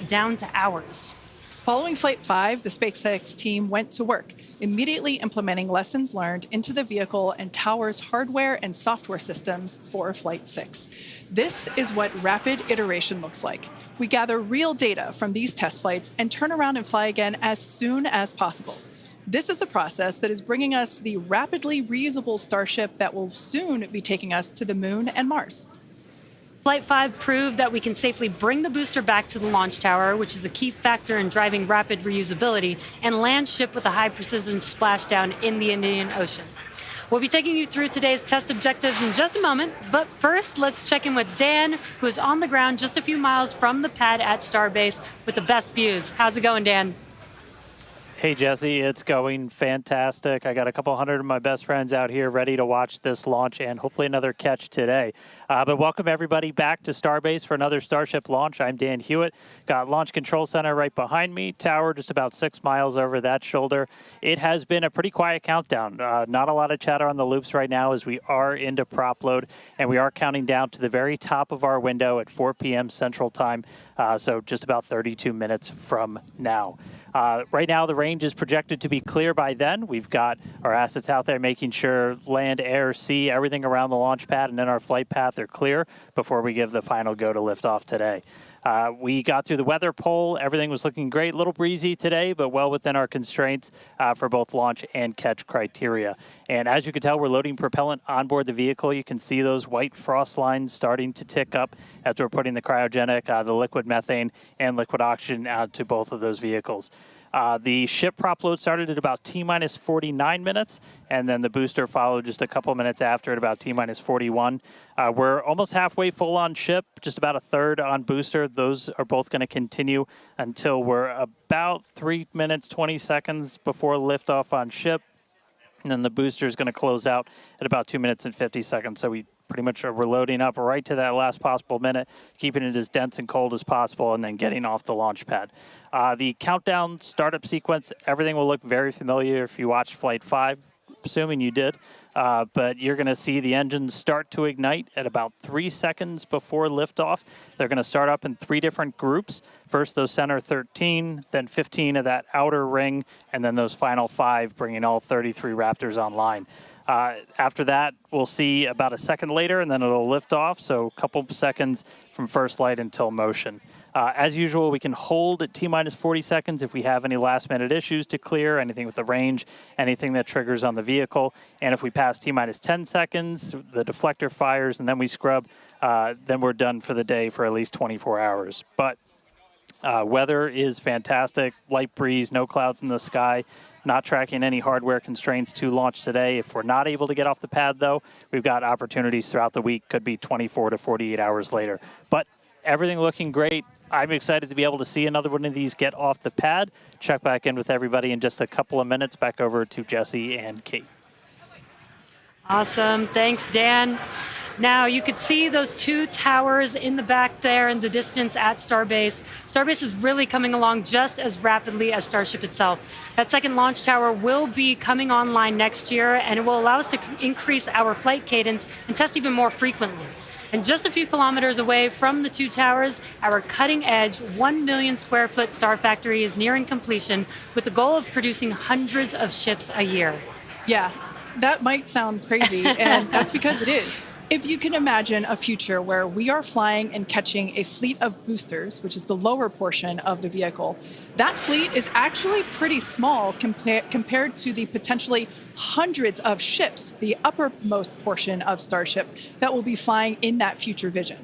down to hours. Following Flight 5, the SpaceX team went to work, immediately implementing lessons learned into the vehicle and tower's hardware and software systems for Flight 6. This is what rapid iteration looks like. We gather real data from these test flights and turn around and fly again as soon as possible. This is the process that is bringing us the rapidly reusable Starship that will soon be taking us to the Moon and Mars. Flight 5 proved that we can safely bring the booster back to the launch tower, which is a key factor in driving rapid reusability, and land ship with a high-precision splashdown in the Indian Ocean. We'll be taking you through today's test objectives in just a moment, but first, let's check in with Dan, who is on the ground just a few miles from the pad at Starbase with the best views. How's it going, Dan? Hey, Jesse, it's going fantastic. I got a couple hundred of my best friends out here ready to watch this launch and hopefully another catch today. But welcome everybody back to Starbase for another Starship launch. I'm Dan Hewitt. Got Launch Control Center right behind me, tower just about 6 miles over that shoulder. It has been a pretty quiet countdown. Not a lot of chatter on the loops right now as we are into prop load, and we are counting down to the very top of our window at 4 p.m. Central Time, so just about 32 minutes from now. Right now, the range is projected to be clear by then. We've got our assets out there making sure land, air, sea, everything around the launch pad and then our flight path are clear before we give the final go to liftoff today. We got through the weather poll. Everything was looking great. A little breezy today, but well within our constraints for both launch and catch criteria. And as you can tell, we're loading propellant onboard the vehicle. You can see those white frost lines starting to tick up as we're putting the cryogenic, the liquid methane, and liquid oxygen out to both of those vehicles. The ship prop load started at about T-minus 49 minutes, and then the booster followed just a couple minutes after at about T-minus 41. We're almost halfway full on ship, just about a third on booster. Those are both going to continue until we're about 3 minutes, 20 seconds before liftoff on ship. And then the booster is going to close out at about 2 minutes and 50 seconds. So we pretty much we're loading up right to that last possible minute, keeping it as dense and cold as possible, and then getting off the launch pad. The countdown startup sequence, everything will look very familiar if you watched Flight 5, assuming you did. But you're going to see the engines start to ignite at about 3 seconds before liftoff. They're going to start up in 3 different groups. First, those center 13, then 15 of that outer ring, and then those final 5, bringing all 33 Raptors online. After that, we'll see about a second later, and then it'll lift off, so a couple seconds from first light until motion. As usual, we can hold at T-minus 40 seconds if we have any last-minute issues to clear, anything with the range, anything that triggers on the vehicle. And if we pass T-minus 10 seconds, the deflector fires, and then we scrub, then we're done for the day for at least 24 hours. But weather is fantastic, light breeze, no clouds in the sky. Not tracking any hardware constraints to launch today. If we're not able to get off the pad, though, we've got opportunities throughout the week. Could be 24 to 48 hours later. But everything looking great. I'm excited to be able to see another one of these get off the pad. Check back in with everybody in just a couple of minutes. Back over to Jesse and Kate. Awesome. Thanks, Dan. Now, you could see those 2 towers in the back there in the distance at Starbase. Starbase is really coming along just as rapidly as Starship itself. That second launch tower will be coming online next year, and it will allow us to increase our flight cadence and test even more frequently. And just a few kilometers away from the 2 towers, our cutting-edge 1 million square foot Star Factory is nearing completion with the goal of producing hundreds of ships a year. Yeah, that might sound crazy, and that's because it is. If you can imagine a future where we are flying and catching a fleet of boosters, which is the lower portion of the vehicle, that fleet is actually pretty small compared to the potentially hundreds of ships, the uppermost portion of Starship, that will be flying in that future vision.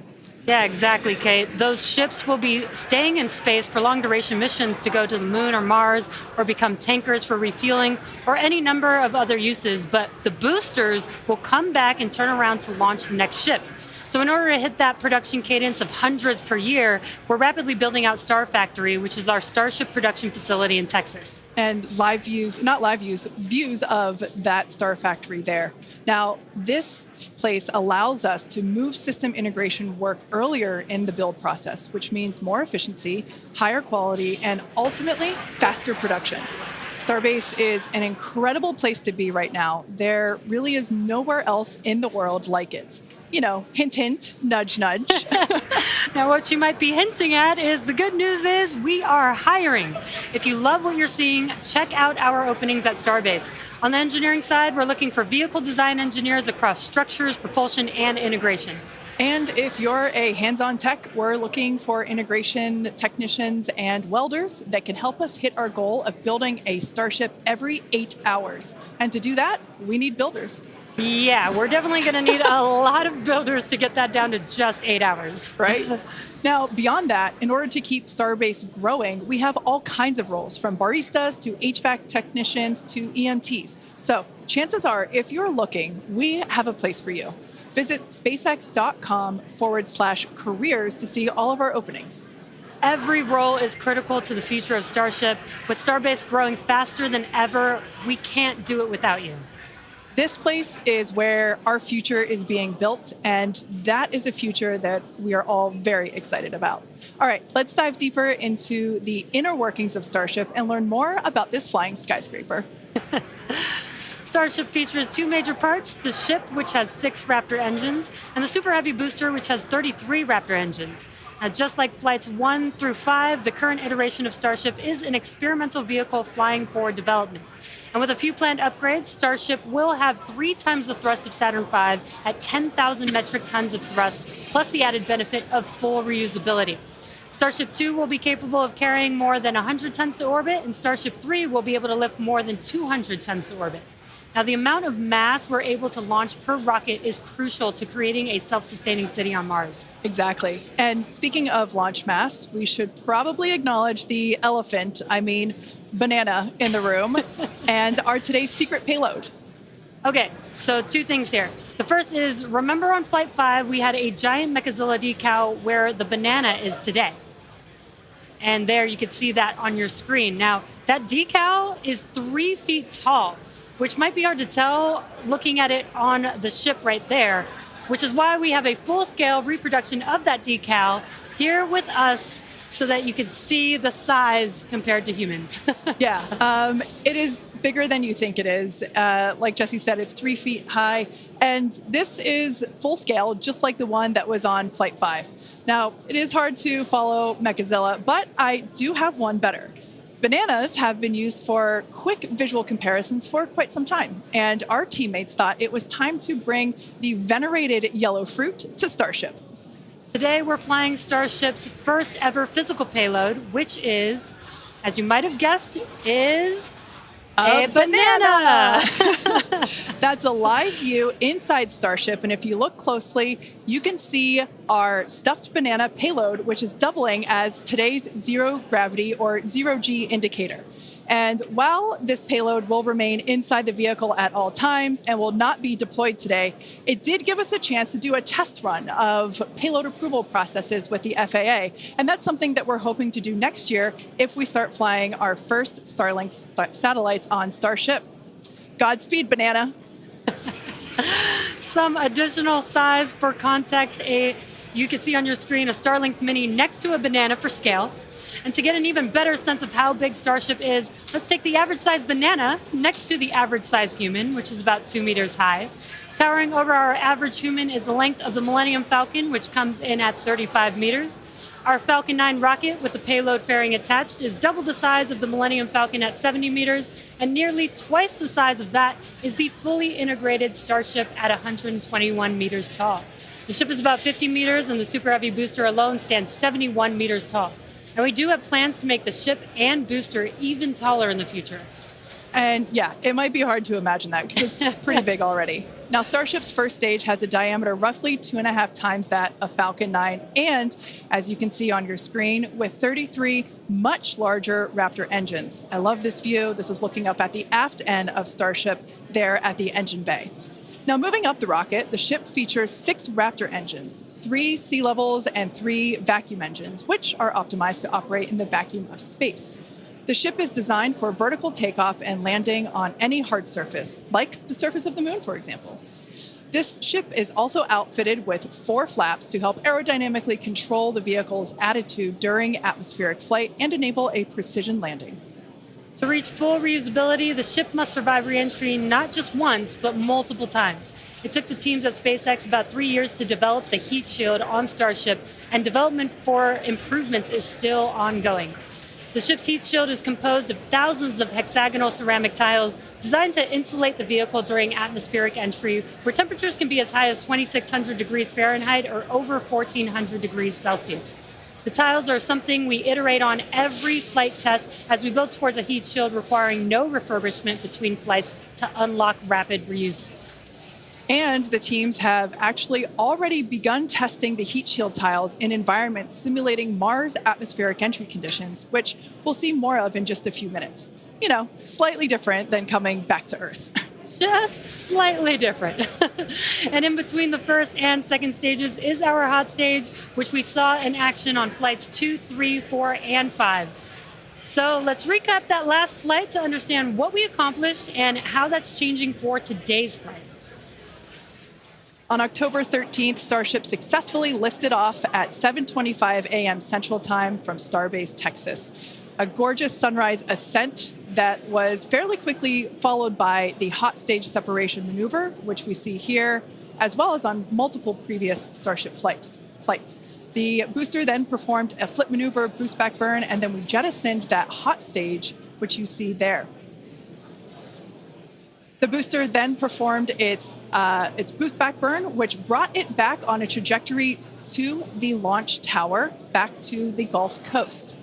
Yeah, exactly, Kate. Those ships will be staying in space for long-duration missions to go to the Moon or Mars, or become tankers for refueling, or any number of other uses. But the boosters will come back and turn around to launch the next ship. So in order to hit that production cadence of hundreds per year, we're rapidly building out Star Factory, which is our Starship production facility in Texas. And views of that Star Factory there. Now, this place allows us to move system integration work earlier in the build process, which means more efficiency, higher quality, and ultimately faster production. Starbase is an incredible place to be right now. There really is nowhere else in the world like it. hint, hint, nudge, nudge. Now, what you might be hinting at is the good news is we are hiring. If you love what you're seeing, check out our openings at Starbase. On the engineering side, we're looking for vehicle design engineers across structures, propulsion, and integration. And if you're a hands-on tech, we're looking for integration technicians and welders that can help us hit our goal of building a Starship every 8 hours. And to do that, we need builders. Yeah, we're definitely going to need a lot of builders to get that down to just 8 hours. Right? Now, beyond that, in order to keep Starbase growing, we have all kinds of roles, from baristas to HVAC technicians to EMTs. So chances are, if you're looking, we have a place for you. Visit spacex.com/careers to see all of our openings. Every role is critical to the future of Starship. With Starbase growing faster than ever, we can't do it without you. This place is where our future is being built, and that is a future that we are all very excited about. All right, let's dive deeper into the inner workings of Starship and learn more about this flying skyscraper. Starship features two major parts, the ship, which has 6 Raptor engines, and the Super Heavy booster, which has 33 Raptor engines. Now, just like flights 1 through 5, the current iteration of Starship is an experimental vehicle flying for development. And with a few planned upgrades, Starship will have 3 times the thrust of Saturn V at 10,000 metric tons of thrust, plus the added benefit of full reusability. Starship 2 will be capable of carrying more than 100 tons to orbit, and Starship 3 will be able to lift more than 200 tons to orbit. Now, the amount of mass we're able to launch per rocket is crucial to creating a self-sustaining city on Mars. Exactly. And speaking of launch mass, we should probably acknowledge the banana in the room and our today's secret payload. Okay, so 2 things here. The first is, remember on Flight 5, we had a giant Mechazilla decal where the banana is today. And there you can see that on your screen. Now, that decal is 3 feet tall, which might be hard to tell looking at it on the ship right there, which is why we have a full-scale reproduction of that decal here with us so that you can see the size compared to humans. Yeah, it is bigger than you think it is. Like Jesse said, it's 3 feet high, and this is full scale, just like the one that was on Flight 5. Now, it is hard to follow Mechazilla, but I do have one better. Bananas have been used for quick visual comparisons for quite some time, and our teammates thought it was time to bring the venerated yellow fruit to Starship. Today, we're flying Starship's first ever physical payload, which is, as you might have guessed, is a banana. That's a live view inside Starship, and if you look closely, you can see our stuffed banana payload, which is doubling as today's zero gravity or zero G indicator. And while this payload will remain inside the vehicle at all times and will not be deployed today, it did give us a chance to do a test run of payload approval processes with the FAA. And that's something that we're hoping to do next year if we start flying our first Starlink satellites on Starship. Godspeed, banana. Some additional size for context, you can see on your screen a Starlink Mini next to a banana for scale. And to get an even better sense of how big Starship is, let's take the average size banana next to the average size human, which is about 2 meters high. Towering over our average human is the length of the Millennium Falcon, which comes in at 35 meters. Our Falcon 9 rocket with the payload fairing attached is double the size of the Millennium Falcon at 70 meters, and nearly twice the size of that is the fully integrated Starship at 121 meters tall. The ship is about 50 meters, and the Super Heavy booster alone stands 71 meters tall. And we do have plans to make the ship and booster even taller in the future. And yeah, it might be hard to imagine that because it's pretty big already. Now, Starship's first stage has a diameter roughly 2.5 times that of Falcon 9. And as you can see on your screen, with 33 much larger Raptor engines. I love this view. This is looking up at the aft end of Starship there at the engine bay. Now, moving up the rocket, the ship features 6 Raptor engines, 3 sea levels, and 3 vacuum engines, which are optimized to operate in the vacuum of space. The ship is designed for vertical takeoff and landing on any hard surface, like the surface of the moon, for example. This ship is also outfitted with 4 flaps to help aerodynamically control the vehicle's attitude during atmospheric flight and enable a precision landing. To reach full reusability, the ship must survive re-entry not just once, but multiple times. It took the teams at SpaceX about 3 years to develop the heat shield on Starship, and development for improvements is still ongoing. The ship's heat shield is composed of thousands of hexagonal ceramic tiles designed to insulate the vehicle during atmospheric entry, where temperatures can be as high as 2,600 degrees Fahrenheit or over 1,400 degrees Celsius. The tiles are something we iterate on every flight test as we build towards a heat shield requiring no refurbishment between flights to unlock rapid reuse. And the teams have actually already begun testing the heat shield tiles in environments simulating Mars atmospheric entry conditions, which we'll see more of in just a few minutes. You know, slightly different than coming back to Earth. Just slightly different. And in between the first and second stages is our hot stage, which we saw in action on flights 2, 3, 4, and 5. So let's recap that last flight to understand what we accomplished and how that's changing for today's flight. On October 13th, Starship successfully lifted off at 7:25 a.m. Central Time from Starbase, Texas. A gorgeous sunrise ascent that was fairly quickly followed by the hot stage separation maneuver, which we see here, as well as on multiple previous Starship flights. The booster then performed a flip maneuver, boost back burn, and then we jettisoned that hot stage, which you see there. The booster then performed its boost back burn, which brought it back on a trajectory to the launch tower, back to the Gulf Coast.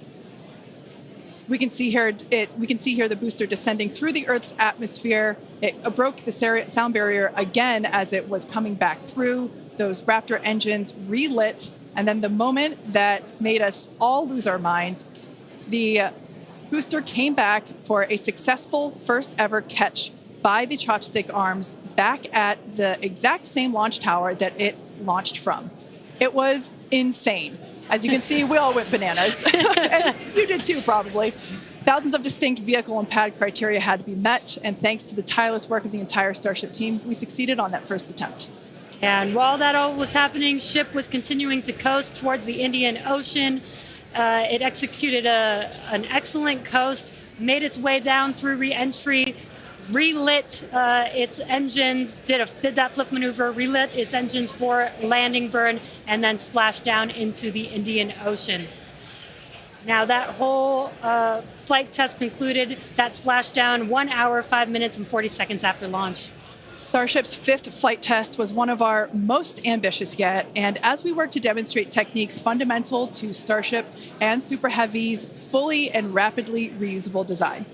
We can see here the booster descending through the Earth's atmosphere. It broke the sound barrier again as it was coming back through. Those Raptor engines relit, and then the moment that made us all lose our minds, the booster came back for a successful first ever catch by the chopstick arms back at the exact same launch tower that it launched from. It was insane. As you can see, we all went bananas. And you did too, probably. Thousands of distinct vehicle and pad criteria had to be met, and thanks to the tireless work of the entire Starship team, we succeeded on that first attempt. And while that all was happening, ship was continuing to coast towards the Indian Ocean. It executed an excellent coast, made its way down through re-entry, relit its engines, did that flip maneuver, relit its engines for landing burn, and then splashed down into the Indian Ocean. Now that whole flight test concluded, that splashdown 1 hour, 5 minutes, and 40 seconds after launch. Starship's fifth flight test was one of our most ambitious yet, and as we work to demonstrate techniques fundamental to Starship and Super Heavy's fully and rapidly reusable design.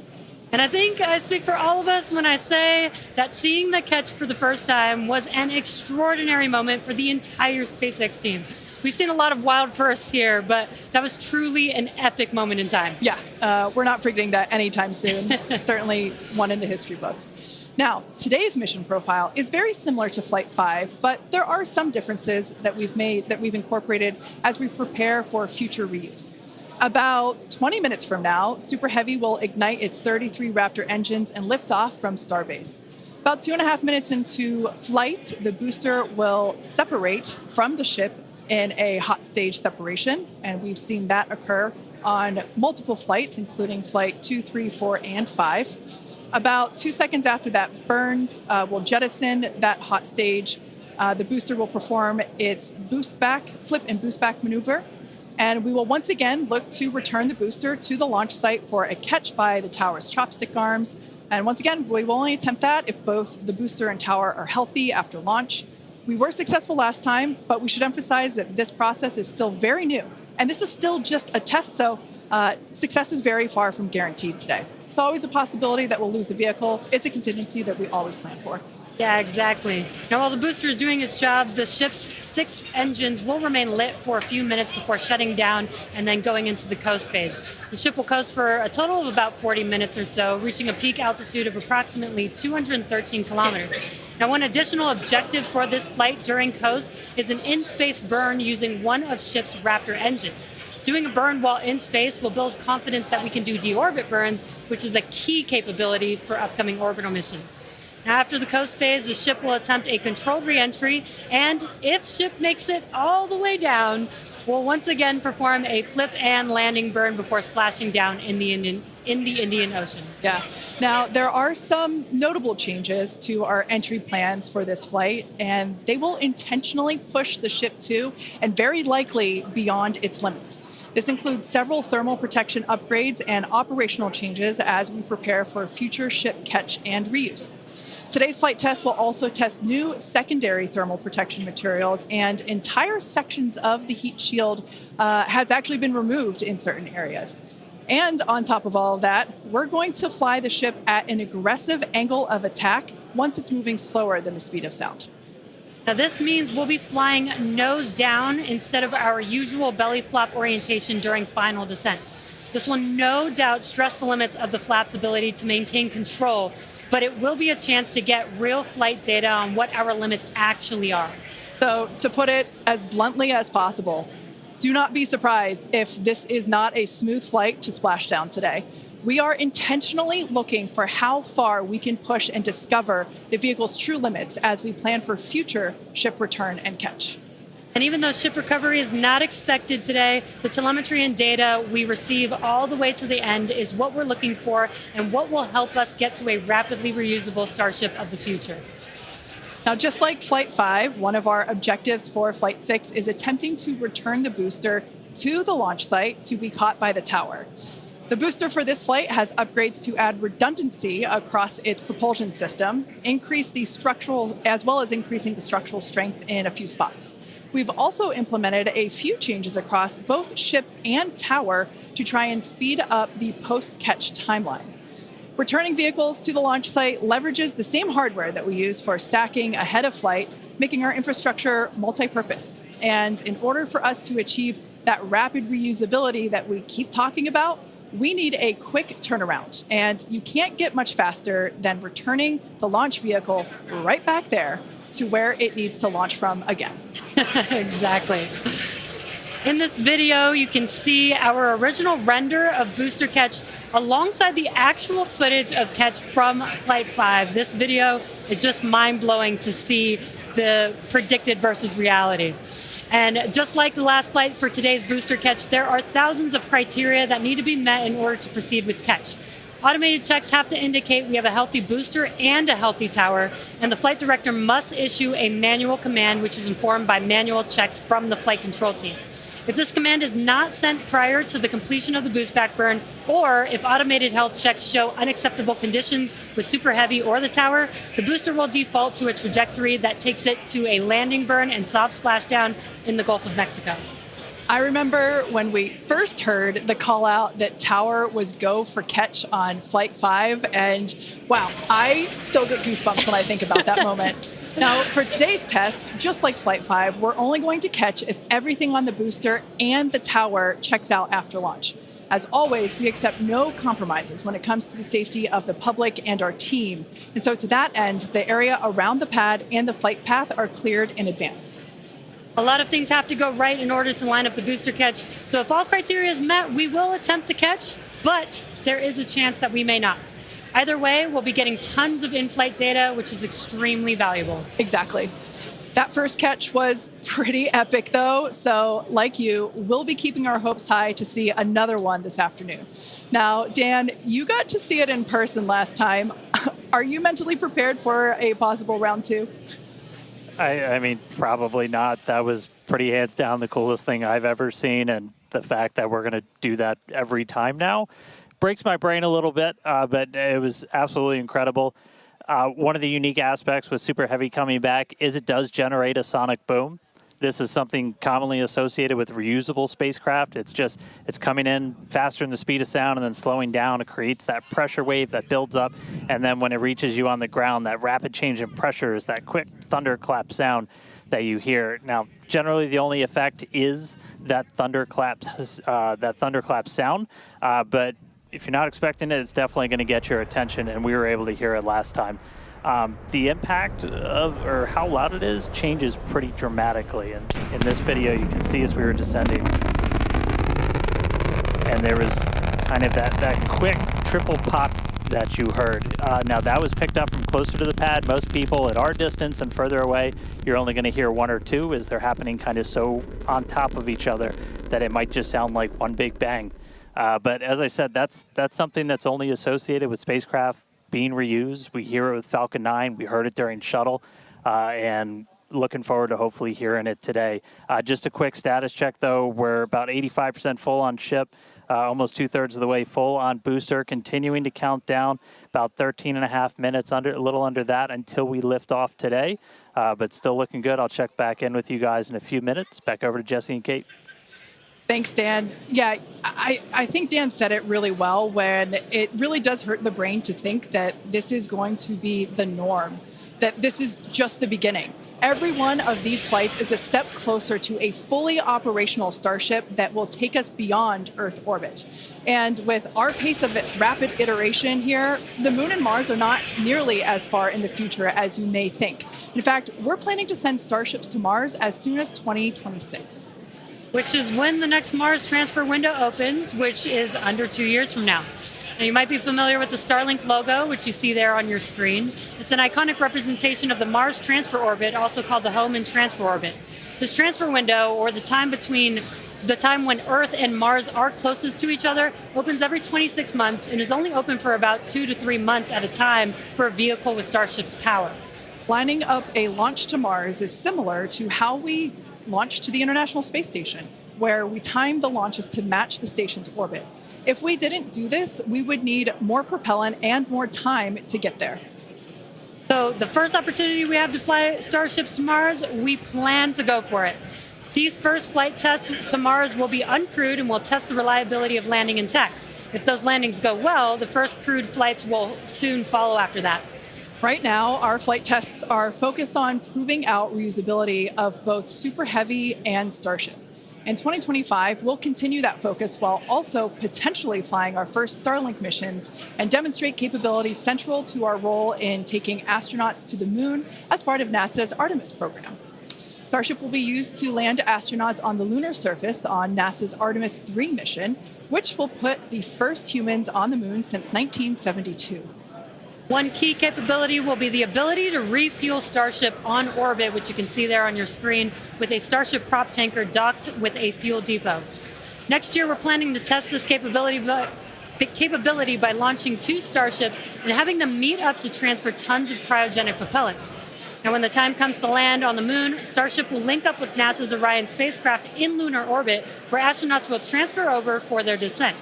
And I think I speak for all of us when I say that seeing the catch for the first time was an extraordinary moment for the entire SpaceX team. We've seen a lot of wild firsts here, but that was truly an epic moment in time. Yeah, we're not forgetting that anytime soon. Certainly one in the history books. Now, today's mission profile is very similar to Flight 5, but there are some differences that we've incorporated as we prepare for future reuse. About 20 minutes from now, Super Heavy will ignite its 33 Raptor engines and lift off from Starbase. About 2.5 minutes into flight, the booster will separate from the ship in a hot stage separation, and we've seen that occur on multiple flights, including Flight 2, 3, 4, and 5. About 2 seconds after that burns, we'll jettison that hot stage. The booster will perform its flip and boost back maneuver. And we will once again look to return the booster to the launch site for a catch by the tower's chopstick arms. And once again, we will only attempt that if both the booster and tower are healthy after launch. We were successful last time, but we should emphasize that this process is still very new. And this is still just a test, so success is very far from guaranteed today. It's always a possibility that we'll lose the vehicle. It's a contingency that we always plan for. Yeah, exactly. Now, while the booster is doing its job, the ship's 6 engines will remain lit for a few minutes before shutting down and then going into the coast phase. The ship will coast for a total of about 40 minutes or so, reaching a peak altitude of approximately 213 kilometers. Now, one additional objective for this flight during coast is an in-space burn using one of ship's Raptor engines. Doing a burn while in space will build confidence that we can do deorbit burns, which is a key capability for upcoming orbital missions. Now, after the coast phase, the ship will attempt a controlled re-entry, and if ship makes it all the way down, will once again perform a flip and landing burn before splashing down in the Indian Ocean. Yeah. Now, there are some notable changes to our entry plans for this flight, and they will intentionally push the ship to and very likely beyond its limits. This includes several thermal protection upgrades and operational changes as we prepare for future ship catch and reuse. Today's flight test will also test new secondary thermal protection materials, and entire sections of the heat shield has actually been removed in certain areas. And on top of all of that, we're going to fly the ship at an aggressive angle of attack once it's moving slower than the speed of sound. Now this means we'll be flying nose down instead of our usual belly flop orientation during final descent. This will no doubt stress the limits of the flap's ability to maintain control, but it will be a chance to get real flight data on what our limits actually are. So to put it as bluntly as possible, do not be surprised if this is not a smooth flight to splashdown today. We are intentionally looking for how far we can push and discover the vehicle's true limits as we plan for future ship return and catch. And even though ship recovery is not expected today, the telemetry and data we receive all the way to the end is what we're looking for and what will help us get to a rapidly reusable Starship of the future. Now, just like Flight 5, one of our objectives for Flight 6 is attempting to return the booster to the launch site to be caught by the tower. The booster for this flight has upgrades to add redundancy across its propulsion system, increase the structural, as well as increasing the structural strength in a few spots. We've also implemented a few changes across both ship and tower to try and speed up the post-catch timeline. Returning vehicles to the launch site leverages the same hardware that we use for stacking ahead of flight, making our infrastructure multi-purpose. And in order for us to achieve that rapid reusability that we keep talking about, we need a quick turnaround. And you can't get much faster than returning the launch vehicle right back there to where it needs to launch from again. Exactly. In this video, you can see our original render of booster catch alongside the actual footage of catch from Flight 5. This video is just mind-blowing to see the predicted versus reality. And just like the last flight for today's booster catch, there are thousands of criteria that need to be met in order to proceed with catch. Automated checks have to indicate we have a healthy booster and a healthy tower, and the flight director must issue a manual command which is informed by manual checks from the flight control team. If this command is not sent prior to the completion of the boost back burn, or if automated health checks show unacceptable conditions with Super Heavy or the tower, the booster will default to a trajectory that takes it to a landing burn and soft splashdown in the Gulf of Mexico. I remember when we first heard the call out that tower was go for catch on Flight 5, and wow, I still get goosebumps when I think about that moment. Now, for today's test, just like Flight 5, we're only going to catch if everything on the booster and the tower checks out after launch. As always, we accept no compromises when it comes to the safety of the public and our team. And so to that end, the area around the pad and the flight path are cleared in advance. A lot of things have to go right in order to line up the booster catch. So if all criteria is met, we will attempt to catch, but there is a chance that we may not. Either way, we'll be getting tons of in-flight data, which is extremely valuable. Exactly. That first catch was pretty epic, though. So, like you, we'll be keeping our hopes high to see another one this afternoon. Now, Dan, you got to see it in person last time. Are you mentally prepared for a possible round two? I mean, probably not. That was pretty hands down the coolest thing I've ever seen. And the fact that we're going to do that every time now breaks my brain a little bit, but it was absolutely incredible. One of the unique aspects with Super Heavy coming back is it does generate a sonic boom. This is something commonly associated with reusable spacecraft. It's coming in faster than the speed of sound and then slowing down. It creates that pressure wave that builds up, and then when it reaches you on the ground, that rapid change in pressure is that quick thunderclap sound that you hear. Now, generally, the only effect is that thunderclap sound, but if you're not expecting it, it's definitely going to get your attention, and we were able to hear it last time. The impact of, or how loud it is, changes pretty dramatically. And in this video, you can see as we were descending, and there was kind of that quick triple pop that you heard. Now that was picked up from closer to the pad. Most people at our distance and further away, you're only going to hear one or two as they're happening kind of so on top of each other that it might just sound like one big bang. But as I said, that's something that's only associated with spacecraft being reused. We hear it with Falcon 9. We heard it during Shuttle, and looking forward to hopefully hearing it today. Just a quick status check, though. We're about 85% full on ship, almost 2/3 of the way full on booster, continuing to count down about 13 and a half minutes, a little under that until we lift off today, but still looking good. I'll check back in with you guys in a few minutes. Back over to Jesse and Kate. Thanks, Dan. Yeah, I think Dan said it really well when it really does hurt the brain to think that this is going to be the norm, that this is just the beginning. Every one of these flights is a step closer to a fully operational Starship that will take us beyond Earth orbit. And with our pace of rapid iteration here, the Moon and Mars are not nearly as far in the future as you may think. In fact, we're planning to send Starships to Mars as soon as 2026. Which is when the next Mars transfer window opens, which is under 2 years from now. Now, you might be familiar with the Starlink logo, which you see there on your screen. It's an iconic representation of the Mars transfer orbit, also called the home and transfer orbit. This transfer window, or the time between the time when Earth and Mars are closest to each other, opens every 26 months and is only open for about 2 to 3 months at a time for a vehicle with Starship's power. Lining up a launch to Mars is similar to how we launched to the International Space Station, where we timed the launches to match the station's orbit. If we didn't do this, we would need more propellant and more time to get there. So the first opportunity we have to fly Starships to Mars, we plan to go for it. These first flight tests to Mars will be uncrewed and will test the reliability of landing in tech. If those landings go well, the first crewed flights will soon follow after that. Right now, our flight tests are focused on proving out reusability of both Super Heavy and Starship. In 2025, we'll continue that focus while also potentially flying our first Starlink missions and demonstrate capabilities central to our role in taking astronauts to the moon as part of NASA's Artemis program. Starship will be used to land astronauts on the lunar surface on NASA's Artemis 3 mission, which will put the first humans on the moon since 1972. One key capability will be the ability to refuel Starship on orbit, which you can see there on your screen, with a Starship prop tanker docked with a fuel depot. Next year, we're planning to test this capability by launching 2 Starships and having them meet up to transfer tons of cryogenic propellants. Now, when the time comes to land on the moon, Starship will link up with NASA's Orion spacecraft in lunar orbit, where astronauts will transfer over for their descent.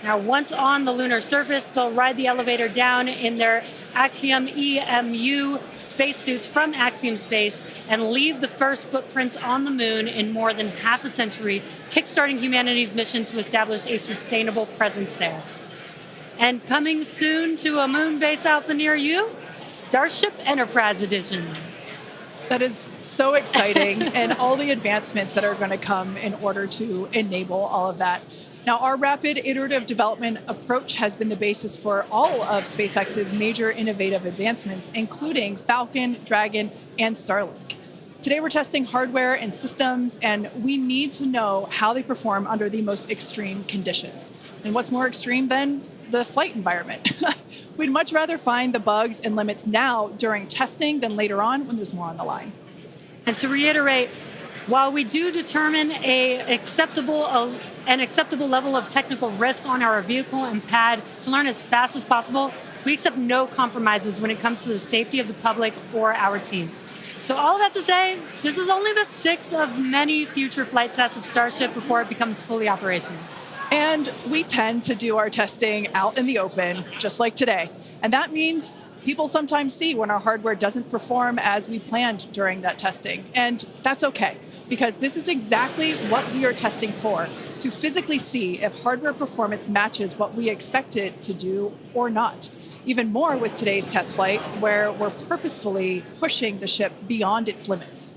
Now, once on the lunar surface, they'll ride the elevator down in their Axiom EMU spacesuits from Axiom Space and leave the first footprints on the moon in more than half a century, kickstarting humanity's mission to establish a sustainable presence there. And coming soon to a moon base alpha near you, Starship Enterprise Edition. That is so exciting, and all the advancements that are going to come in order to enable all of that. Now, our rapid iterative development approach has been the basis for all of SpaceX's major innovative advancements, including Falcon, Dragon, and Starlink. Today, we're testing hardware and systems, and we need to know how they perform under the most extreme conditions. And what's more extreme than the flight environment? We'd much rather find the bugs and limits now during testing than later on when there's more on the line. And to reiterate, while we do determine an acceptable level of technical risk on our vehicle and pad to learn as fast as possible, we accept no compromises when it comes to the safety of the public or our team. So all that to say, this is only the 6th of many future flight tests of Starship before it becomes fully operational. And we tend to do our testing out in the open, just like today. And that means people sometimes see when our hardware doesn't perform as we planned during that testing. And that's okay, because this is exactly what we are testing for, to physically see if hardware performance matches what we expect it to do or not. Even more with today's test flight, where we're purposefully pushing the ship beyond its limits.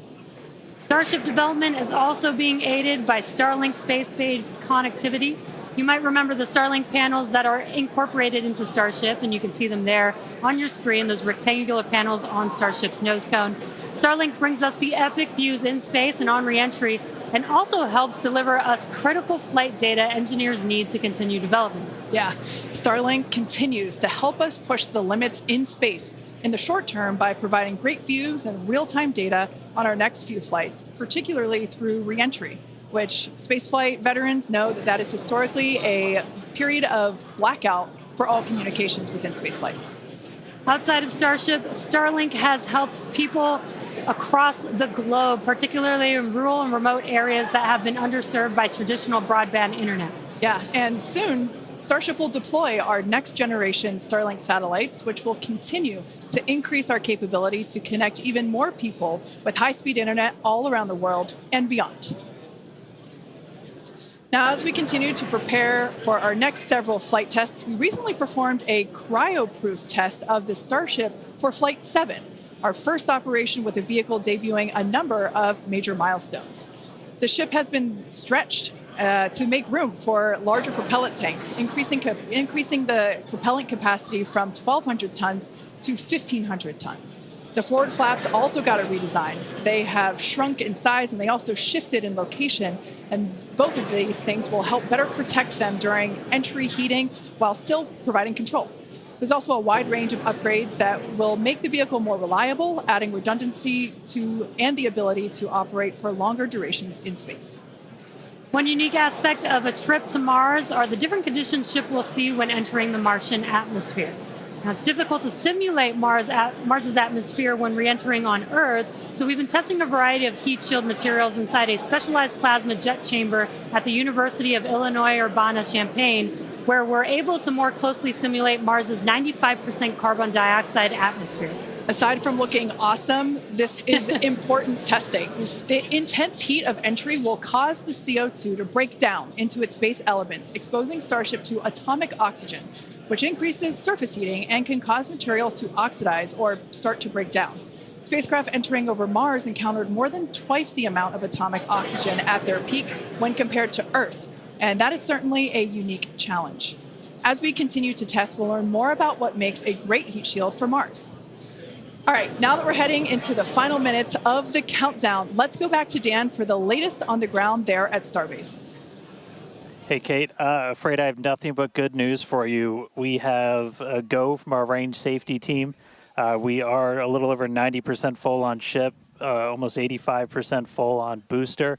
Starship development is also being aided by Starlink space-based connectivity. You might remember the Starlink panels that are incorporated into Starship, and you can see them there on your screen, those rectangular panels on Starship's nose cone. Starlink brings us the epic views in space and on re-entry, and also helps deliver us critical flight data engineers need to continue development. Yeah, Starlink continues to help us push the limits in space in the short term by providing great views and real-time data on our next few flights, particularly through re-entry, which spaceflight veterans know that is historically a period of blackout for all communications within spaceflight. Outside of Starship, Starlink has helped people across the globe, particularly in rural and remote areas that have been underserved by traditional broadband internet. Yeah, and soon, Starship will deploy our next generation Starlink satellites, which will continue to increase our capability to connect even more people with high-speed internet all around the world and beyond. Now, as we continue to prepare for our next several flight tests, we recently performed a cryo-proof test of the Starship for Flight 7, our first operation with a vehicle debuting a number of major milestones. The ship has been stretched to make room for larger propellant tanks, increasing the propellant capacity from 1,200 tons to 1,500 tons. The forward flaps also got a redesign. They have shrunk in size and they also shifted in location, and both of these things will help better protect them during entry heating while still providing control. There's also a wide range of upgrades that will make the vehicle more reliable, adding redundancy to and the ability to operate for longer durations in space. One unique aspect of a trip to Mars are the different conditions ship will see when entering the Martian atmosphere. Now, it's difficult to simulate Mars's atmosphere when re-entering on Earth, so we've been testing a variety of heat shield materials inside a specialized plasma jet chamber at the University of Illinois Urbana-Champaign, where we're able to more closely simulate Mars's 95% carbon dioxide atmosphere. Aside from looking awesome, this is important testing. The intense heat of entry will cause the CO2 to break down into its base elements, exposing Starship to atomic oxygen, which increases surface heating and can cause materials to oxidize or start to break down. Spacecraft entering over Mars encountered more than twice the amount of atomic oxygen at their peak when compared to Earth, and that is certainly a unique challenge. As we continue to test, we'll learn more about what makes a great heat shield for Mars. All right, now that we're heading into the final minutes of the countdown, let's go back to Dan for the latest on the ground there at Starbase. Hey, Kate, afraid I have nothing but good news for you. We have a go from our range safety team. We are a little over 90% full on ship, almost 85% full on booster,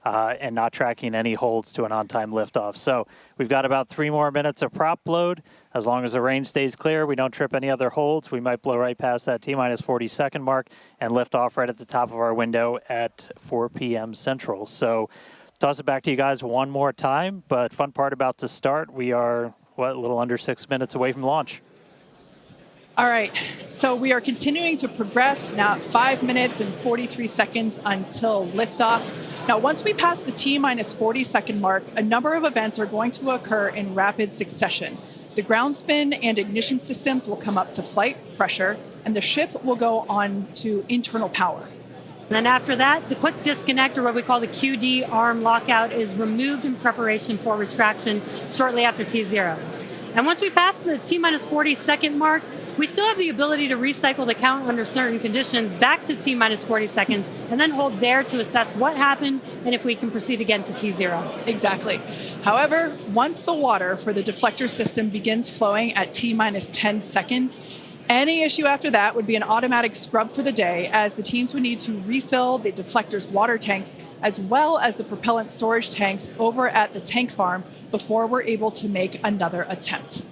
and not tracking any holds to an on-time liftoff. So we've got about 3 more minutes of prop load. As long as the range stays clear, we don't trip any other holds, we might blow right past that T-minus 40-second mark and lift off right at the top of our window at 4 p.m. Central. So toss it back to you guys one more time, but fun part about to start, we are, a little under 6 minutes away from launch. All right, so we are continuing to progress now at 5 minutes and 43 seconds until liftoff. Now, once we pass the T-minus 40-second mark, a number of events are going to occur in rapid succession. The ground spin and ignition systems will come up to flight pressure, and the ship will go on to internal power. And then after that, the quick disconnect, or what we call the QD arm lockout, is removed in preparation for retraction shortly after T0. And once we pass the T-minus 40-second mark, we still have the ability to recycle the count under certain conditions back to T-minus 40 seconds and then hold there to assess what happened and if we can proceed again to T0. Exactly. However, once the water for the deflector system begins flowing at T-minus 10 seconds, any issue after that would be an automatic scrub for the day, as the teams would need to refill the deflector's water tanks as well as the propellant storage tanks over at the tank farm before we're able to make another attempt.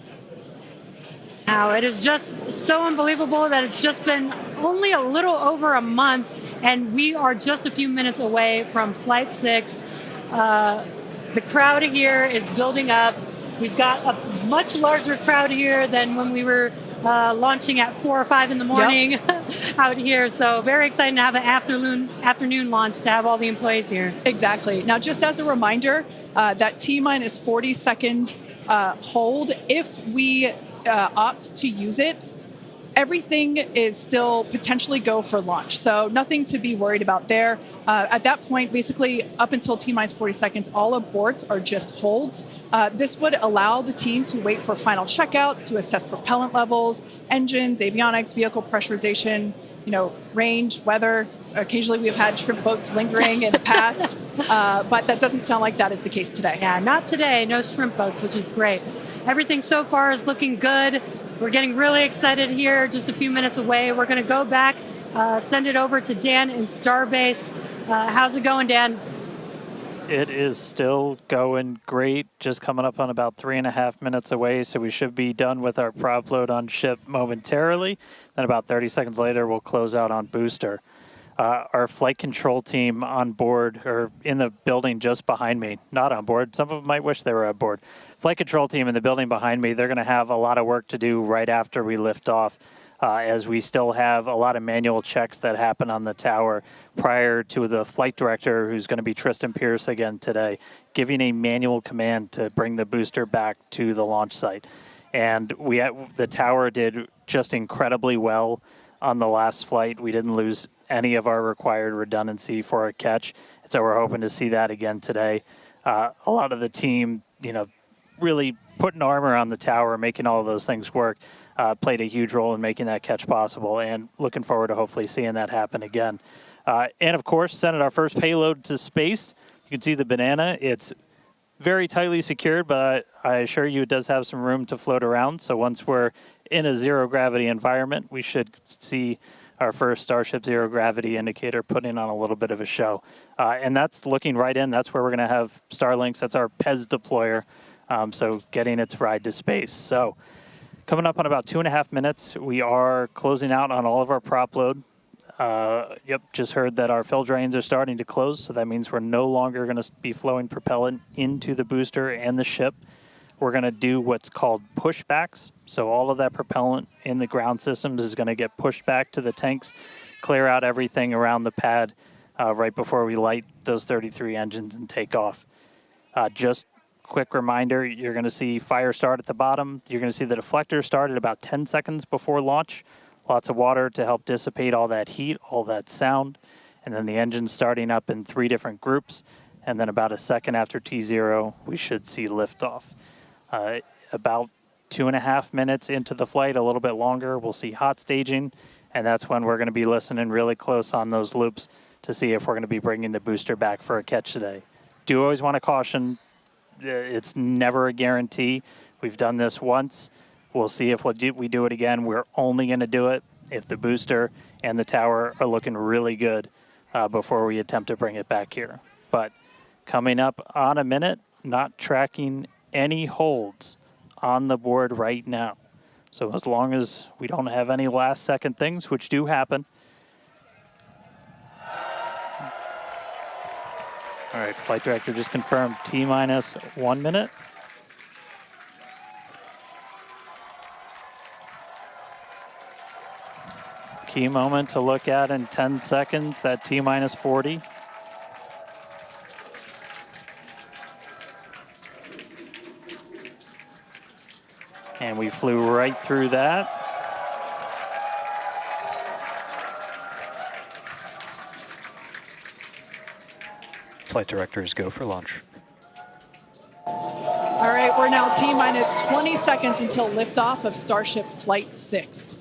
Now, it is just so unbelievable that it's just been only a little over a month, and we are just a few minutes away from Flight 6. The crowd here is building up. We've got a much larger crowd here than when we were launching at 4 or 5 in the morning. Yep. Out here. So very exciting to have an afternoon launch to have all the employees here. Exactly. Now, just as a reminder, that T-minus 40-second hold, if we opt to use it, everything is still potentially go for launch. So nothing to be worried about there. At that point, basically up until T-minus 40 seconds, all aborts are just holds. This would allow the team to wait for final checkouts to assess propellant levels, engines, avionics, vehicle pressurization, range, weather. Occasionally we've had shrimp boats lingering in the past, but that doesn't sound like that is the case today. Yeah, not today. No shrimp boats, which is great. Everything so far is looking good. We're getting really excited here, just a few minutes away. We're going to go back, send it over to Dan in Starbase. How's it going, Dan? It is still going great, just coming up on about 3.5 minutes away, so we should be done with our prop load on ship momentarily. Then about 30 seconds later, we'll close out on booster. Our flight control team on board, or in the building just behind me, not on board. Some of them might wish they were on board. Flight control team in the building behind me, they're going to have a lot of work to do right after we lift off, as we still have a lot of manual checks that happen on the tower prior to the flight director, who's going to be Tristan Pierce again today, giving a manual command to bring the booster back to the launch site. And the tower did just incredibly well on the last flight. We didn't lose any of our required redundancy for a catch, so we're hoping to see that again today. A lot of the team, really putting armor on the tower, making all of those things work, played a huge role in making that catch possible, and looking forward to hopefully seeing that happen again. And of course, sending our first payload to space. You can see the banana. It's very tightly secured, but I assure you it does have some room to float around. So once we're in a zero gravity environment, we should see our first Starship zero gravity indicator putting on a little bit of a show. And that's looking right in. That's where we're going to have Starlinks. That's our PEZ deployer. So getting its ride to space. So coming up on about 2.5 minutes, we are closing out on all of our prop load. Just heard that our fill drains are starting to close, so that means we're no longer going to be flowing propellant into the booster and the ship. We're going to do what's called pushbacks. So all of that propellant in the ground systems is going to get pushed back to the tanks, clear out everything around the pad right before we light those 33 engines and take off. Just quick reminder, you're going to see fire start at the bottom. You're going to see the deflector start at about 10 seconds before launch. Lots of water to help dissipate all that heat, all that sound. And then the engine starting up in 3 different groups. And then about a second after T0, we should see liftoff. About 2.5 minutes into the flight, a little bit longer, we'll see hot staging. And that's when we're going to be listening really close on those loops to see if we're going to be bringing the booster back for a catch today. Do always want to caution, it's never a guarantee. We've done this once. We'll see if we do it again. We're only going to do it if the booster and the tower are looking really good before we attempt to bring it back here. But coming up on a minute, not tracking any holds on the board right now. So as long as we don't have any last second things, which do happen. All right, flight director just confirmed T-minus 1 minute. Key moment to look at in 10 seconds, that T-minus 40. And we flew right through that. Flight directors go for launch. All right, we're now T-minus 20 seconds until liftoff of Starship Flight 6.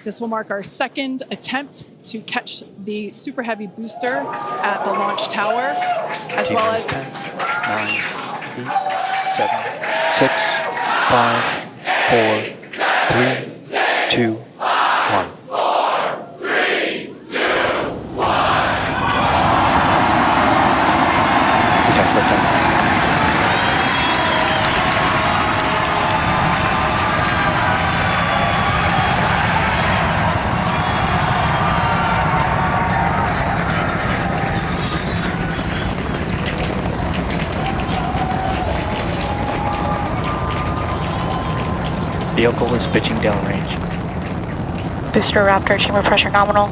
This will mark our second attempt to catch the Super Heavy booster at the launch tower, as well as 10, 9, 8, 7, 6, 5, 4, 3, 2, 1. Detect liftoff. Vehicle is pitching downrange. Booster Raptor, chamber pressure nominal.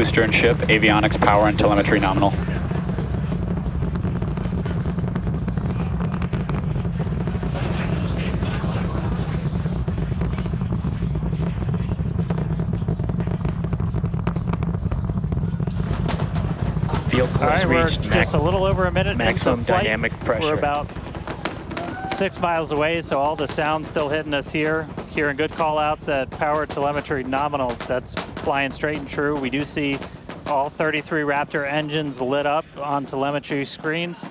Booster and ship, avionics, power, and telemetry nominal. All right, we're just a little over a minute maximum into flight. dynamic pressure. We're about 6 miles away, so all the sound's still hitting us here. Hearing good call-outs that power telemetry nominal, that's flying straight and true. We do see all 33 Raptor engines lit up on telemetry screens.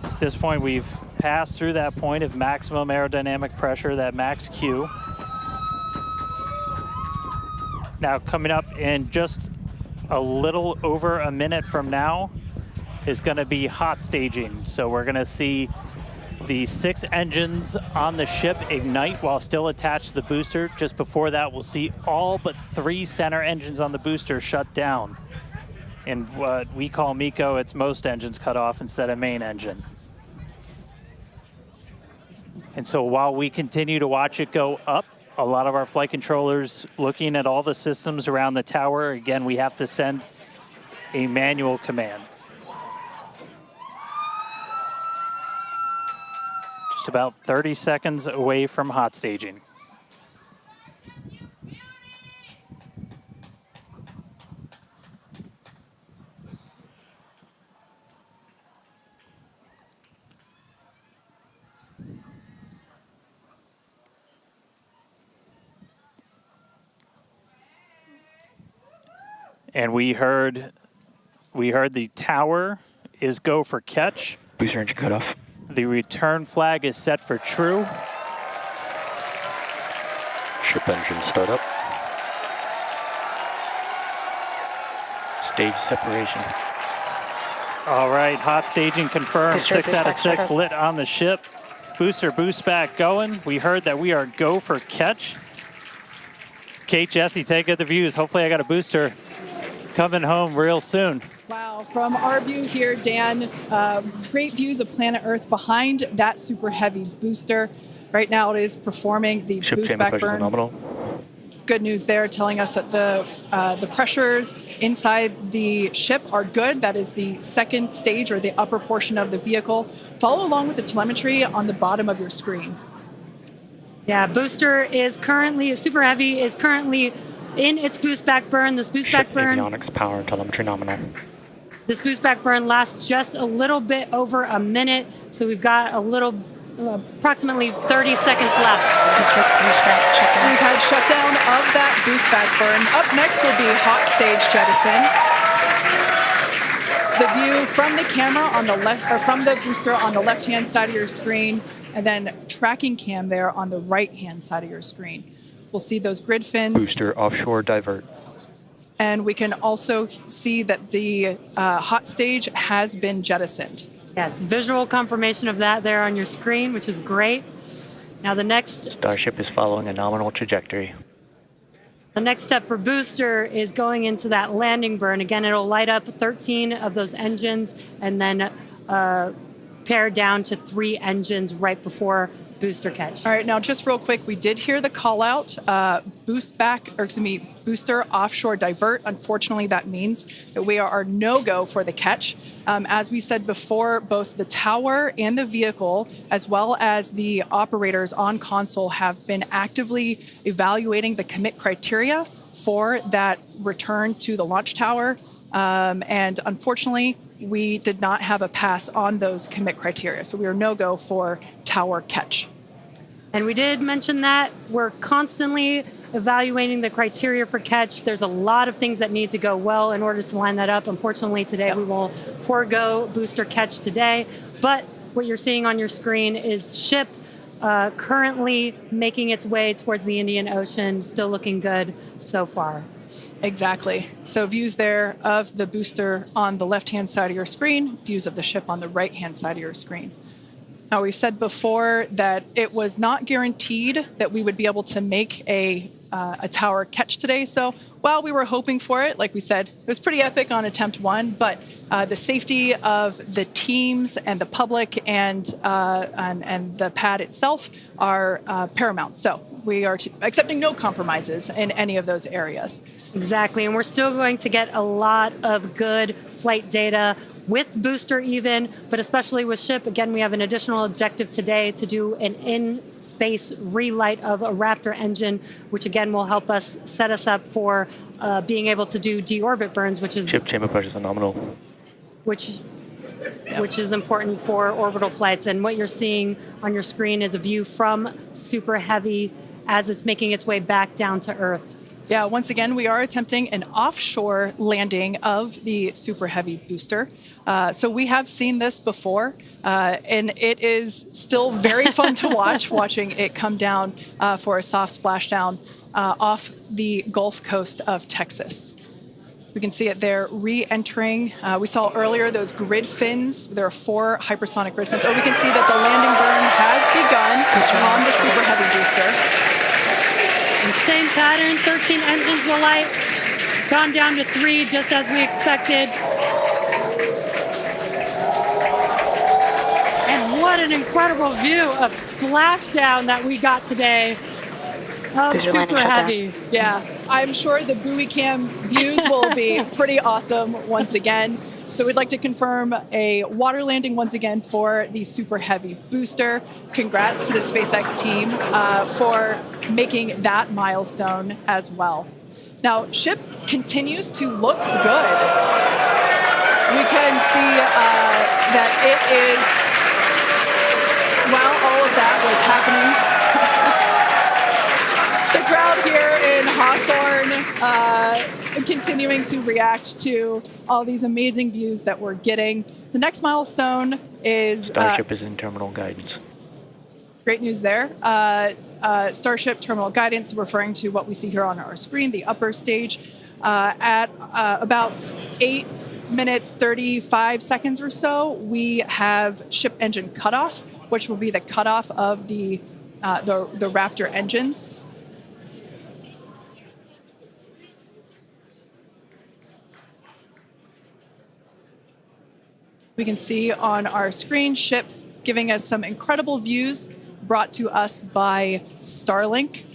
At this point, we've passed through that point of maximum aerodynamic pressure, that max Q. Now, coming up in just a little over a minute from now is going to be hot staging. So we're going to see the 6 engines on the ship ignite while still attached to the booster. Just before that, we'll see all but 3 center engines on the booster shut down. In what we call MECO, it's most engines cut off instead of main engine. And so while we continue to watch it go up, a lot of our flight controllers looking at all the systems around the tower. Again, we have to send a manual command. Just about 30 seconds away from hot staging. And we heard the tower is go for catch. Booster engine cut off. The return flag is set for true. Ship engine start up. Stage separation. All right, hot staging confirmed. Booster 6 out of boost 6 back lit on the ship. Booster boost back going. We heard that we are go for catch. Kate, Jesse, take out the views. Hopefully I got a booster coming home real soon. Wow, from our view here, Dan, great views of planet Earth behind that super heavy booster. Right now it is performing the Ship boost tamper back pressure burn. nominal. Good news there, telling us that the pressures inside the ship are good. That is the second stage or the upper portion of the vehicle. Follow along with the telemetry on the bottom of your screen. Yeah, booster is currently, super heavy is currently in its boost back burn. This boost back Ship burn, avionics, power, and telemetry nominal. this boost back burn lasts just a little bit over a minute. So we've got a little, approximately 30 seconds left. We've had shutdown of that boost back burn. Up next will be hot stage jettison. The view from the camera on the left, or from the booster on the left-hand side of your screen, and then tracking cam there on the right-hand side of your screen. We'll see those grid fins. Booster offshore divert. And we can also see that the hot stage has been jettisoned. Yes, visual confirmation of that there on your screen, which is great. Now the next Starship is following a nominal trajectory. The next step for booster is going into that landing burn. Again, it'll light up 13 of those engines and then pare down to 3 engines right before booster catch. All right, now just real quick, we did hear the call out, booster offshore divert. Unfortunately, that means that we are no-go for the catch. As we said before, both the tower and the vehicle, as well as the operators on console, have been actively evaluating the commit criteria for that return to the launch tower. And unfortunately, we did not have a pass on those commit criteria. So we are no-go for tower catch. And we did mention that we're constantly evaluating the criteria for catch. There's a lot of things that need to go well in order to line that up. Unfortunately, today we will forego booster catch today. But what you're seeing on your screen is ship currently making its way towards the Indian Ocean, still looking good so far. Exactly. So views there of the booster on the left-hand side of your screen, views of the ship on the right-hand side of your screen. Now, we said before that it was not guaranteed that we would be able to make a tower catch today. So while we were hoping for it, like we said, it was pretty epic on attempt 1, but The safety of the teams and the public and the pad itself are paramount. So we are accepting no compromises in any of those areas. Exactly, and we're still going to get a lot of good flight data with booster even, but especially with ship. Again, we have an additional objective today to do an in-space relight of a Raptor engine, which again will help us set us up for being able to do deorbit burns, which is Ship chamber pressures are nominal. which is important for orbital flights. And what you're seeing on your screen is a view from Super Heavy as it's making its way back down to Earth. Yeah, once again, we are attempting an offshore landing of the Super Heavy booster. So we have seen this before, and it is still very fun to watch, watching it come down for a soft splashdown off the Gulf Coast of Texas. We can see it there re-entering. We saw earlier those grid fins. There are 4 hypersonic grid fins. Oh, we can see that the landing burn has begun on the Super Heavy booster. And same pattern, 13 engines will light, gone down to 3 just as we expected. And what an incredible view of splashdown that we got today of Super Heavy. Yeah, I'm sure the buoy cam views will be pretty awesome once again. So we'd like to confirm a water landing once again for the Super Heavy booster. Congrats to the SpaceX team for making that milestone as well. Now, ship continues to look good. We can see that it is, while all of that was happening, the crowd here in Hawthorne continuing to react to all these amazing views that we're getting. The next milestone is... Starship is in terminal guidance. Great news there. Starship terminal guidance, referring to what we see here on our screen, the upper stage, at about 8 minutes, 35 seconds or so, we have ship engine cutoff, which will be the cutoff of the Raptor engines. We can see on our screen ship giving us some incredible views brought to us by Starlink.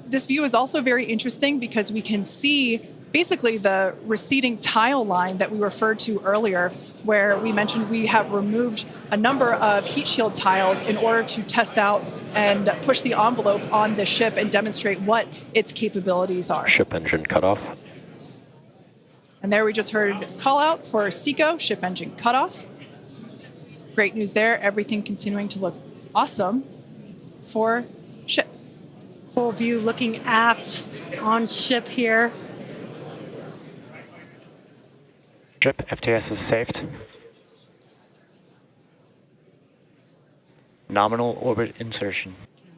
This view is also very interesting because we can see basically the receding tile line that we referred to earlier, where we mentioned we have removed a number of heat shield tiles in order to test out and push the envelope on the ship and demonstrate what its capabilities are. Ship engine cutoff. And there we just heard call out for SECO, ship engine cutoff. Great news there. Everything continuing to look awesome for ship. Full view looking aft on ship here. Ship FTS is saved. Nominal orbit insertion.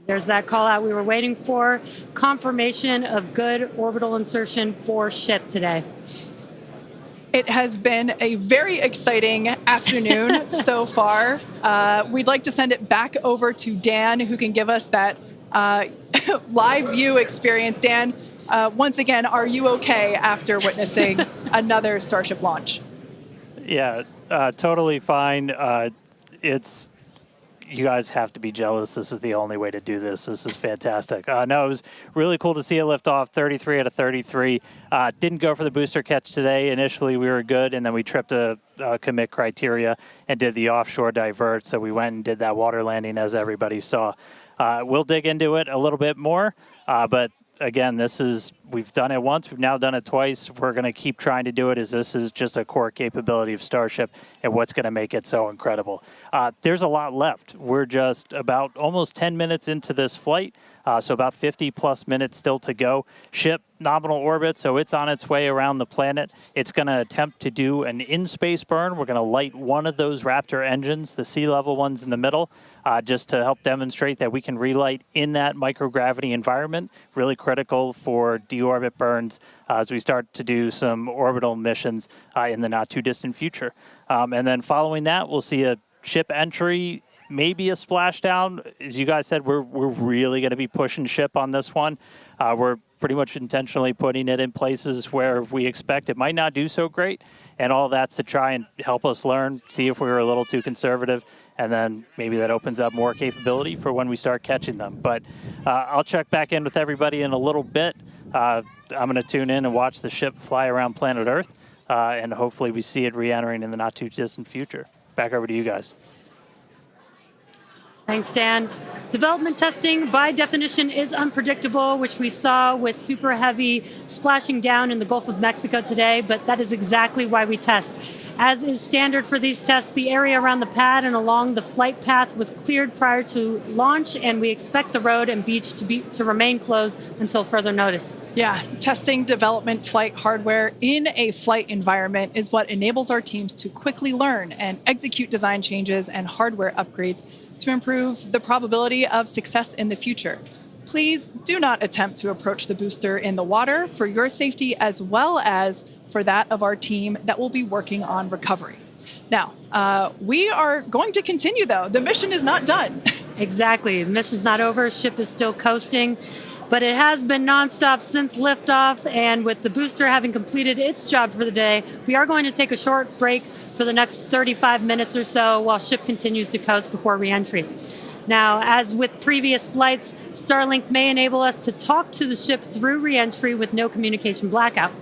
There's that call out we were waiting for. Confirmation of good orbital insertion for ship today. It has been a very exciting afternoon so far. We'd like to send it back over to Dan, who can give us that live view experience. Dan, once again, are you okay after witnessing another Starship launch? Yeah, totally fine. You guys have to be jealous. This is the only way to do this. This is fantastic. No, it was really cool to see it lift off 33 out of 33. Didn't go for the booster catch today. Initially, we were good, and then we tripped a commit criteria and did the offshore divert. So we went and did that water landing, as everybody saw. We'll dig into it a little bit more, but again, we've done it once, we've now done it twice. We're going to keep trying to do it, as this is just a core capability of Starship and what's going to make it so incredible. There's a lot left. We're just about almost 10 minutes into this flight, so about 50 plus minutes still to go. Ship nominal orbit, so it's on its way around the planet. It's going to attempt to do an in-space burn. We're going to light one of those Raptor engines, the sea level ones in the middle, just to help demonstrate that we can relight in that microgravity environment. Really critical for deorbit burns as we start to do some orbital missions in the not too distant future. And then following that, we'll see a ship entry maybe a splashdown. As you guys said, we're really going to be pushing ship on this one. We're pretty much intentionally putting it in places where we expect it might not do so great, and all that's to try and help us learn, see if we were a little too conservative, and then maybe that opens up more capability for when we start catching them. But I'll check back in with everybody in a little bit. I'm going to tune in and watch the ship fly around planet Earth, and hopefully we see it re-entering in the not-too-distant future. Back over to you guys. Thanks, Dan. Development testing, by definition, is unpredictable, which we saw with Super Heavy splashing down in the Gulf of Mexico today, but that is exactly why we test. As is standard for these tests, the area around the pad and along the flight path was cleared prior to launch, and we expect the road and beach to remain closed until further notice. Yeah, testing development flight hardware in a flight environment is what enables our teams to quickly learn and execute design changes and hardware upgrades to improve the probability of success in the future. Please do not attempt to approach the booster in the water for your safety as well as for that of our team that will be working on recovery. Now, we are going to continue, though. The mission is not done. Exactly. The mission's not over. Ship is still coasting. But it has been nonstop since liftoff, and with the booster having completed its job for the day, we are going to take a short break for the next 35 minutes or so while ship continues to coast before re-entry. Now, as with previous flights, Starlink may enable us to talk to the ship through re-entry with no communication blackout.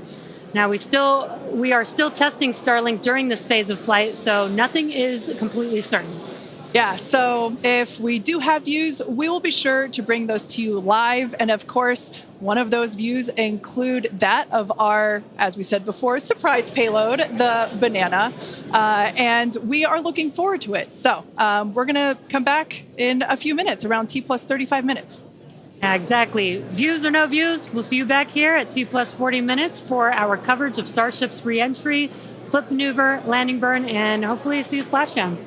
Now, we are still testing Starlink during this phase of flight, so nothing is completely certain. Yeah, so if we do have views, we will be sure to bring those to you live. And of course, one of those views include that of our, as we said before, surprise payload, the Banana. And we are looking forward to it. So we're going to come back in a few minutes, around T plus 35 minutes. Yeah, exactly. Views or no views, we'll see you back here at T plus 40 minutes for our coverage of Starship's re-entry, flip maneuver, landing burn, and hopefully see a splashdown.